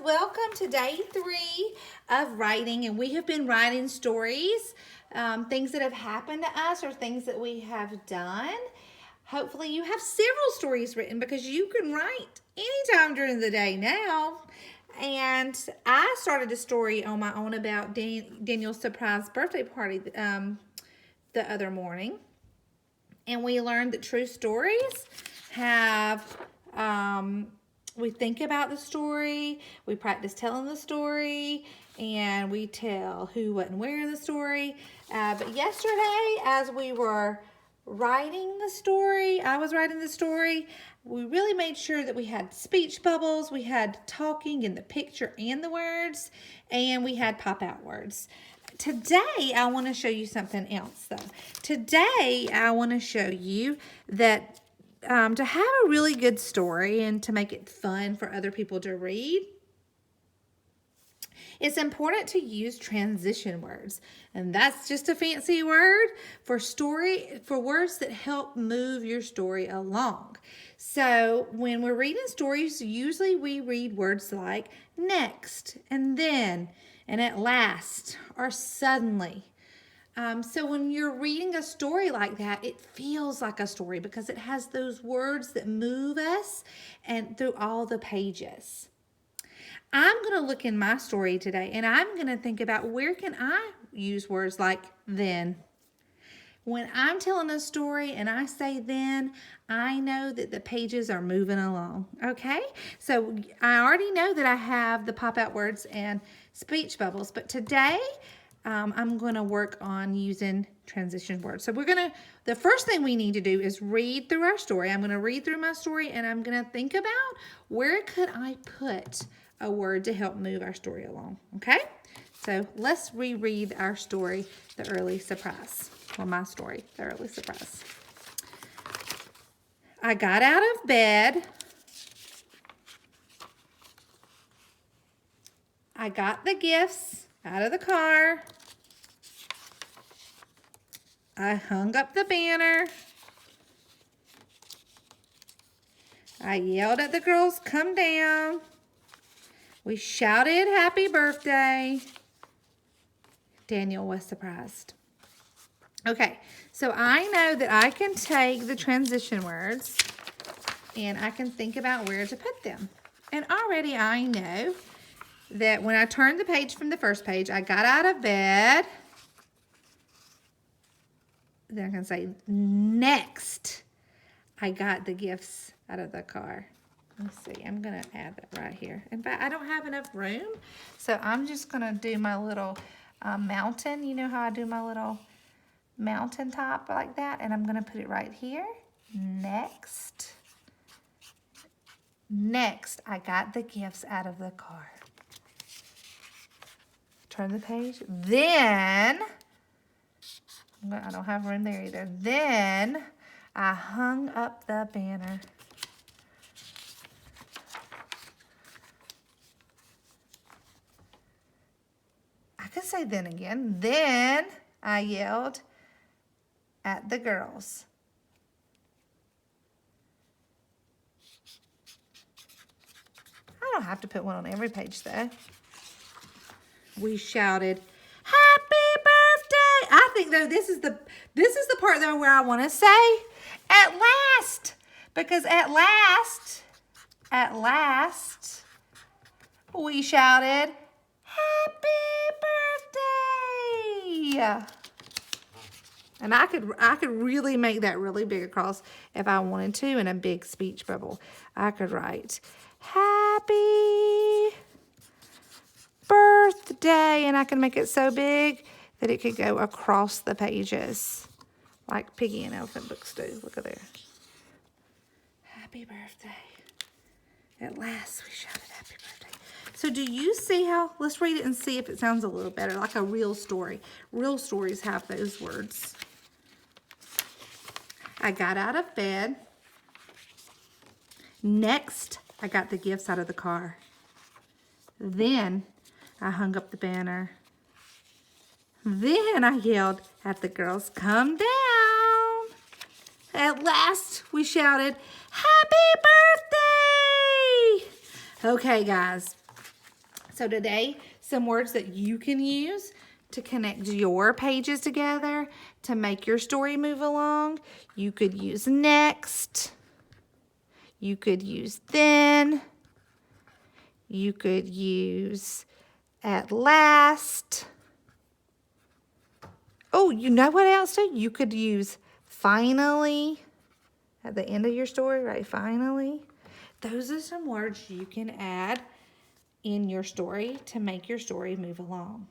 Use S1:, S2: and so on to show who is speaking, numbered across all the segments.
S1: welcome to day 3 of writing, and we have been writing stories, things that have happened to us or things that we have done. Hopefully you have several stories written because you can write anytime during the day now. And I started a story on my own about Daniel's surprise birthday party the other morning. And we learned that true stories have, we think about the story, we practice telling the story, and we tell who, what, and where in the story. But yesterday, as we were writing the story, I was writing the story, we really made sure that we had speech bubbles, we had talking in the picture and the words, and we had pop-out words. Today, I want to show you something else, though. Today, I want to show you that to have a really good story and to make it fun for other people to read, it's important to use transition words. And that's just a fancy word for words that help move your story along. So when we're reading stories, usually we read words like next and then and at last or suddenly. So when you're reading a story like that, it feels like a story because it has those words that move us and through all the pages. I'm going to look in my story today and I'm going to think about where can I use words like then. When I'm telling a story and I say then, I know that the pages are moving along, okay? So I already know that I have the pop-out words and speech bubbles, but today I'm going to work on using transition words. So the first thing we need to do is read through our story. I'm going to read through my story and I'm going to think about where could I put a word to help move our story along, okay? So let's reread our story, The Early Surprise. Well, my story, The Early Surprise. I got out of bed. I got the gifts out of the car. I hung up the banner. I yelled at the girls, come down. We shouted happy birthday. Daniel was surprised. Okay, so I know that I can take the transition words and I can think about where to put them. And already I know that when I turned the page from the first page, I got out of bed. Then I can say, next, I got the gifts out of the car. Let's see, I'm going to add that right here. In fact, I don't have enough room, so I'm just going to do my little mountain. You know how I do my little mountaintop like that? And I'm going to put it right here. Next. Next, I got the gifts out of the car. Turn the page. Then, I don't have room there either. Then, I hung up the banner. I could say then again. Then, I yelled at the girls. I don't have to put one on every page though. We shouted, happy birthday. I think though this is the part though where I want to say at last. Because at last, we shouted, happy birthday. And I could really make that really big across if I wanted to in a big speech bubble. I could write, happy birthday, and I can make it so big that it could go across the pages like Piggy and Elephant books do. Look at there. Happy birthday. At last we shouted happy birthday. So do you see how, let's read it and see if it sounds a little better, like a real story. Real stories have those words. I got out of bed. Next, I got the gifts out of the car. Then, I hung up the banner. Then I yelled at the girls, come down. At last, we shouted, happy birthday! Okay, guys, So today, some words that you can use to connect your pages together to make your story move along. You could use next. You could use then. You could use at last. Oh, you know what else too? You could use finally at the end of your story, right? Finally. Those are some words you can add in your story to make your story move along.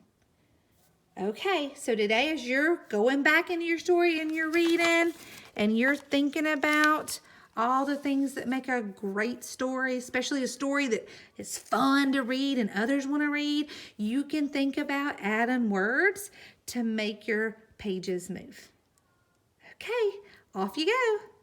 S1: Okay, so today as you're going back into your story and you're reading and you're thinking about all the things that make a great story, especially a story that is fun to read and others want to read, you can think about adding words to make your pages move. Okay, off you go.